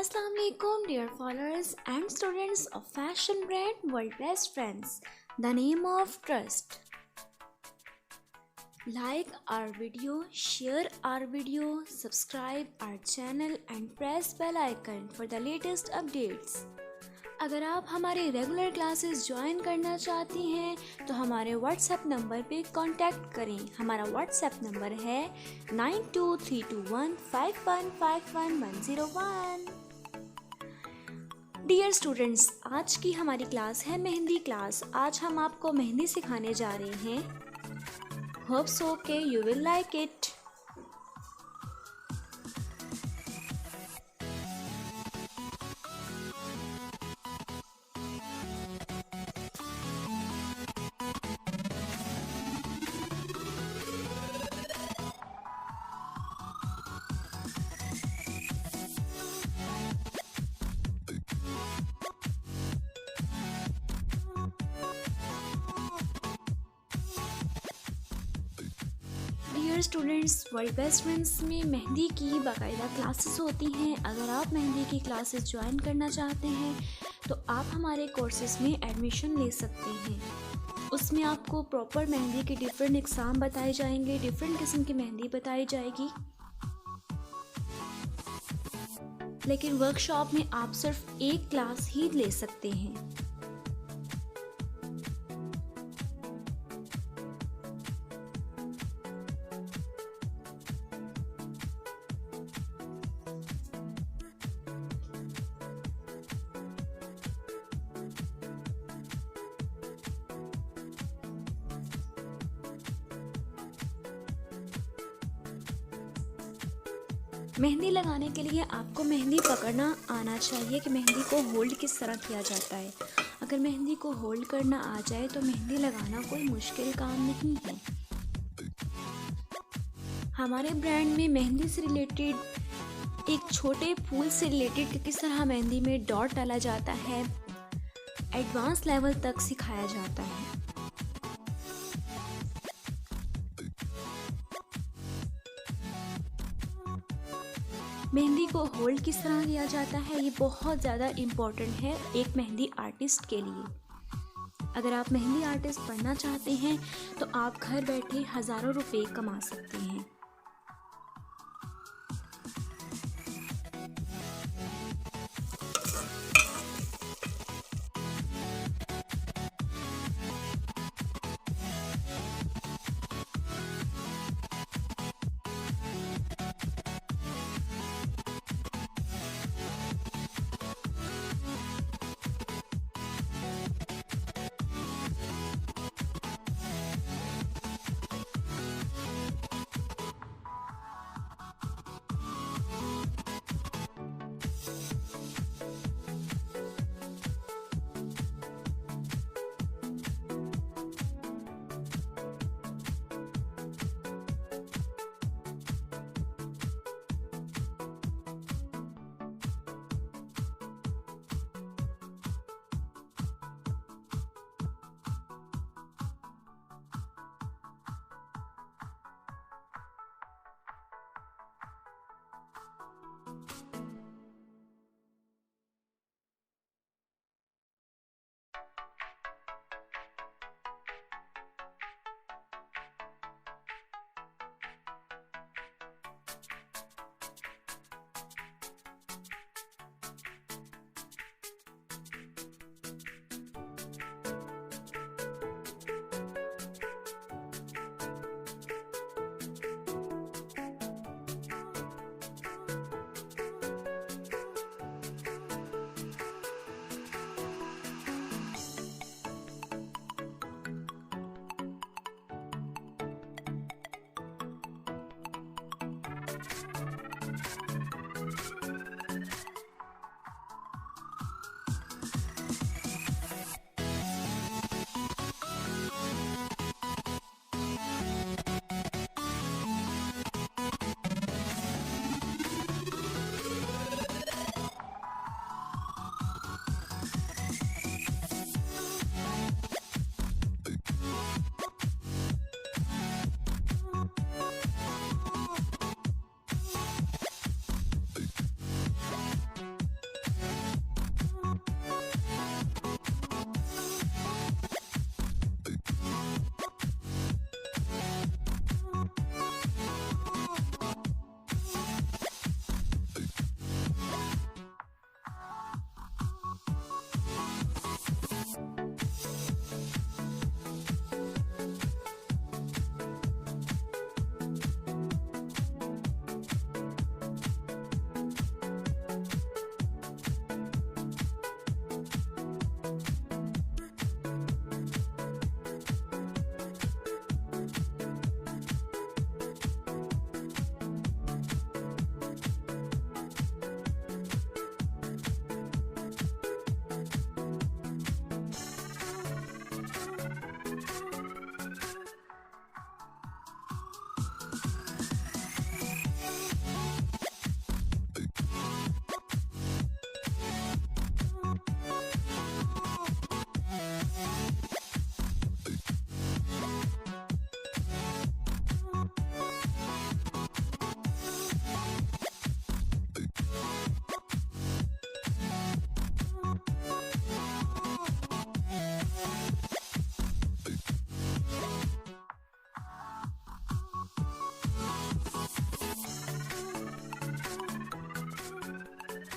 Assalamu alaikum dear followers and students of fashion brand World Best Friends, the name of trust. Like our video, share our video, subscribe our channel and press bell icon for the latest updates. अगर आप हमारे regular classes join करना चाहती हैं तो हमारे WhatsApp number पे contact करें। हमारा व्हाट्सएप नंबर है 923215155101। डियर स्टूडेंट्स, आज की हमारी क्लास है मेहंदी क्लास। आज हम आपको मेहंदी सिखाने जा रहे हैं। होप सो के you will like it. Dear students, world best friends में मेहंदी की बाकायदा क्लासेस होती हैं। अगर आप मेहंदी की क्लासेस ज्वाइन करना चाहते हैं तो आप हमारे कोर्सेज में एडमिशन ले सकते हैं। उसमें आपको प्रॉपर मेहंदी के डिफरेंट एग्ज़ाम बताए जाएंगे, डिफरेंट किस्म की मेहंदी बताई जाएगी। लेकिन वर्कशॉप में आप सिर्फ एक क्लास ही ले सकते हैं। मेहंदी लगाने के लिए आपको मेहंदी पकड़ना आना चाहिए कि मेहंदी को होल्ड किस तरह किया जाता है। अगर मेहंदी को होल्ड करना आ जाए तो मेहंदी लगाना कोई मुश्किल काम नहीं है। हमारे ब्रांड में मेहंदी से रिलेटेड, एक छोटे फूल से रिलेटेड कि किस तरह मेहंदी में डॉट डाला जाता है, एडवांस लेवल तक सिखाया जाता है। मेहंदी को होल्ड किस तरह किया जाता है, ये बहुत ज़्यादा इम्पोर्टेंट है एक मेहंदी आर्टिस्ट के लिए। अगर आप मेहंदी आर्टिस्ट बनना चाहते हैं तो आप घर बैठे हज़ारों रुपए कमा सकते हैं।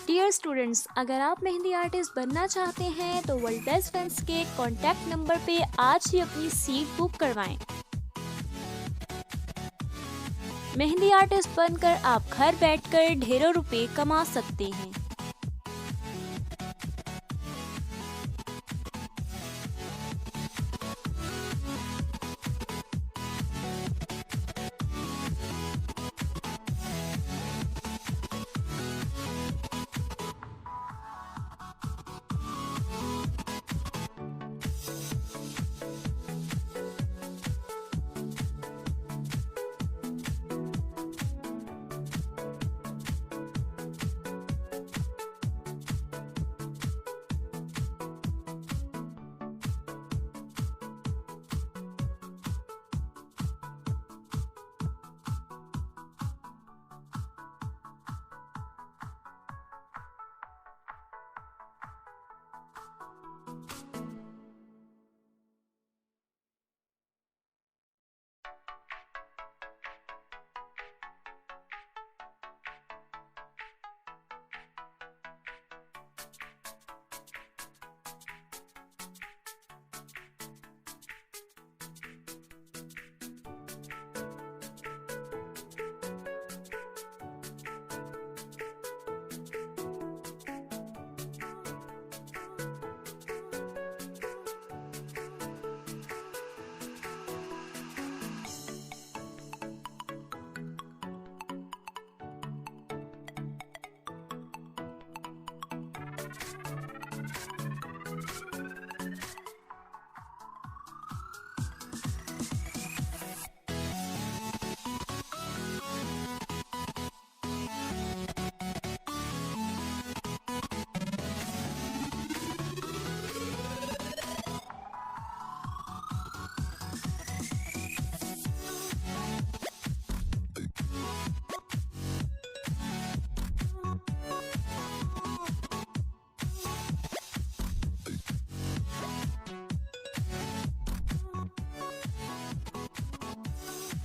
डियर स्टूडेंट्स, अगर आप मेहंदी आर्टिस्ट बनना चाहते हैं तो वर्ल्ड बेस्ट फ्रेंड्स के कॉन्टैक्ट नंबर पे आज ही अपनी सीट बुक करवाएं। मेहंदी आर्टिस्ट बनकर आप घर बैठकर ढेरों रुपए कमा सकते हैं।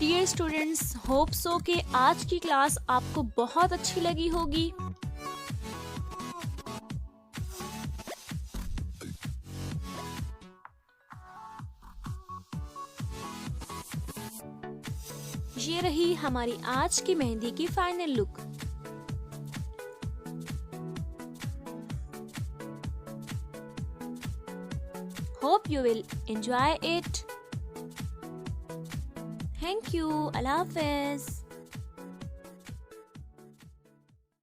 डियर स्टूडेंट्स, होप सो कि आज की क्लास आपको बहुत अच्छी लगी होगी। ये रही हमारी आज की मेहंदी की final look. Hope you will enjoy it. Thank you. Allah हाफिज़।